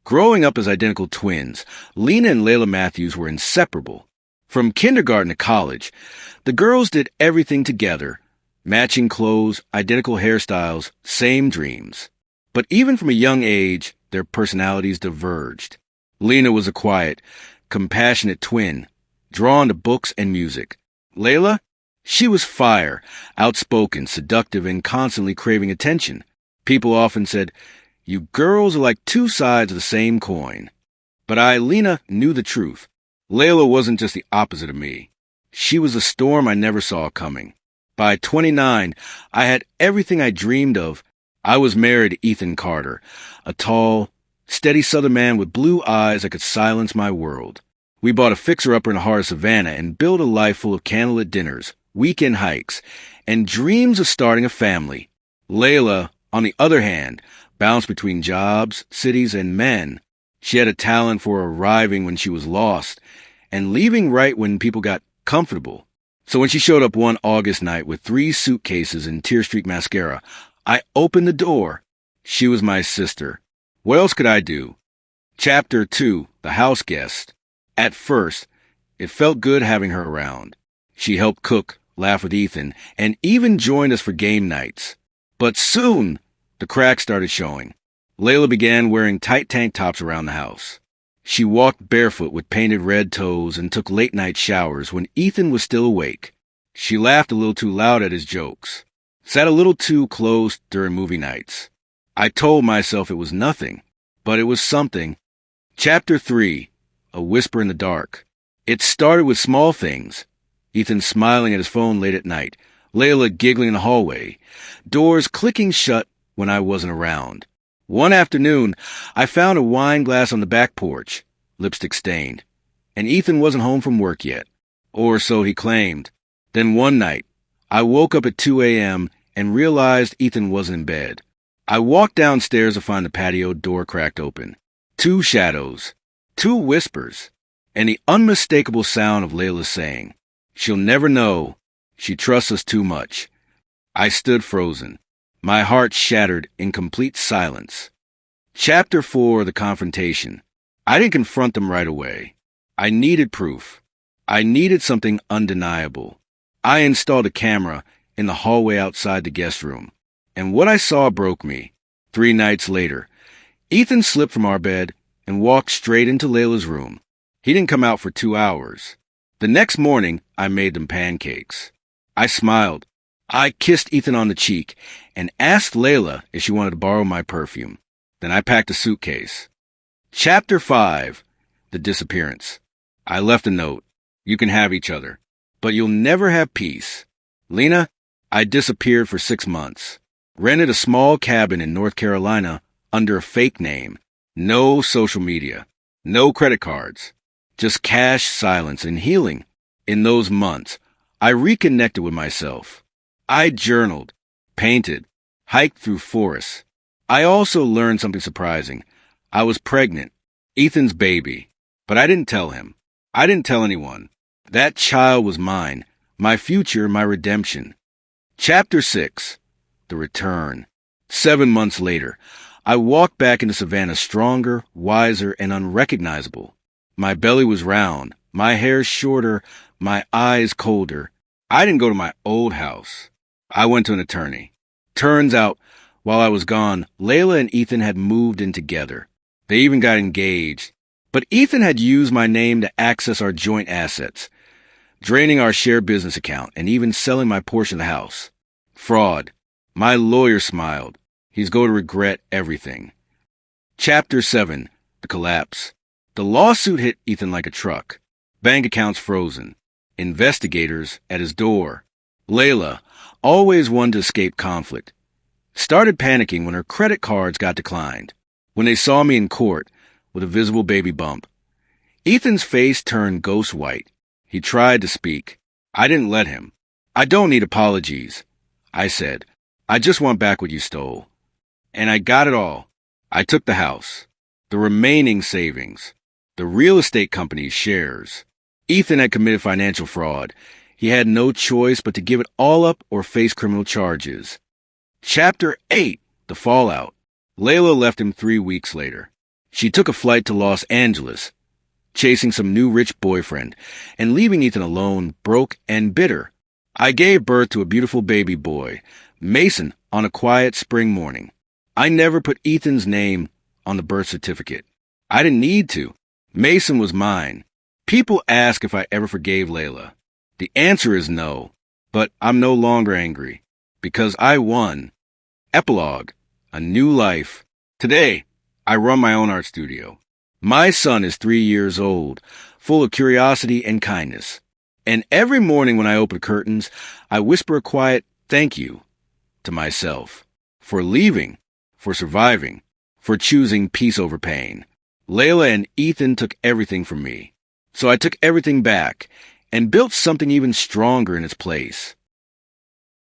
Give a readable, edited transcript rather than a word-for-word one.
Growing up as identical twins, Lena and Layla Matthews were inseparable. From kindergarten to college, the girls did everything together. Matching clothes, identical hairstyles, same dreams. But even from a young age, their personalities diverged. Lena was a quiet, compassionate twin, drawn to books and music. Layla? She was fire, outspoken, seductive, and constantly craving attention. People often said, "You girls are like two sides of the same coin." But Lena, knew the truth. Layla wasn't just the opposite of me. She was a storm I never saw coming. By 29, I had everything I dreamed of. I was married to Ethan Carter, a tall, steady Southern man with blue eyes that could silence my world. We bought a fixer-upper in the heart of Savannah and built a life full of candlelit dinners, weekend hikes, and dreams of starting a family. Layla, on the other hand, bounced between jobs, cities, and men. She had a talent for arriving when she was lost and leaving right when people got comfortable. So when she showed up one August night with 3 suitcases and Tear Streak mascara, I opened the door. She was my sister. What else could I do? Chapter 2, The House Guest. At first, it felt good having her around. She helped cook, laugh with Ethan, and even joined us for game nights. But soon, the cracks started showing. Layla began wearing tight tank tops around the house. She walked barefoot with painted red toes and took late-night showers when Ethan was still awake. She laughed a little too loud at his jokes, sat a little too close during movie nights. I told myself it was nothing, but it was something. Chapter 3, A Whisper in the Dark. It started with small things. Ethan smiling at his phone late at night, Layla giggling in the hallway, doors clicking shut when I wasn't around. One afternoon, I found a wine glass on the back porch, lipstick stained, and Ethan wasn't home from work yet, or so he claimed. Then one night, I woke up at 2 a.m. and realized Ethan wasn't in bed. I walked downstairs to find the patio door cracked open. 2 shadows, 2 whispers, and the unmistakable sound of Layla saying, "She'll never know. She trusts us too much." I stood frozen, my heart shattered in complete silence. Chapter 4, The Confrontation. I didn't confront them right away. I needed proof. I needed something undeniable. I installed a camera in the hallway outside the guest room, and what I saw broke me. 3 nights later, Ethan slipped from our bed and walked straight into Layla's room. He didn't come out for 2 hours. The next morning, I made them pancakes. I smiled. I kissed Ethan on the cheek and asked Layla if she wanted to borrow my perfume. Then I packed a suitcase. Chapter 5, The Disappearance. I left a note. "You can have each other, but you'll never have peace. Lena, I disappeared for 6 months. Rented a small cabin in North Carolina under a fake name. No social media. No credit cards. Just cash, silence, and healing. In those months, I reconnected with myself. I journaled, painted, hiked through forests. I also learned something surprising. I was pregnant, Ethan's baby, but I didn't tell him. I didn't tell anyone. That child was mine, my future, my redemption. Chapter 6, The Return. 7 months later, I walked back into Savannah stronger, wiser, and unrecognizable. My belly was round, my hair shorter, my eyes colder. I didn't go to my old house. I went to an attorney. Turns out, while I was gone, Layla and Ethan had moved in together. They even got engaged. But Ethan had used my name to access our joint assets, draining our shared business account and even selling my portion of the house. Fraud. My lawyer smiled. He's going to regret everything. Chapter 7, The Collapse. The lawsuit hit Ethan like a truck. Bank accounts frozen. Investigators at his door. Layla, always one to escape conflict, started panicking when her credit cards got declined. When they saw me in court with a visible baby bump, Ethan's face turned ghost white. He tried to speak. I didn't let him. "I don't need apologies," I said. "I just want back what you stole." And I got it all. I took the house, the remaining savings, the real estate company's shares. Ethan had committed financial fraud. He had no choice but to give it all up or face criminal charges. Chapter 8, The Fallout. Layla left him 3 weeks later. She took a flight to Los Angeles, chasing some new rich boyfriend, and leaving Ethan alone, broke and bitter. I gave birth to a beautiful baby boy, Mason, on a quiet spring morning. I never put Ethan's name on the birth certificate. I didn't need to. Mason was mine. People ask if I ever forgave Layla. The answer is no, but I'm no longer angry, because I won. Epilogue, a new life. Today, I run my own art studio. My son is 3 years old, full of curiosity and kindness. And every morning when I open curtains, I whisper a quiet thank you to myself for leaving, for surviving, for choosing peace over pain. Layla and Ethan took everything from me. So I took everything back and built something even stronger in its place.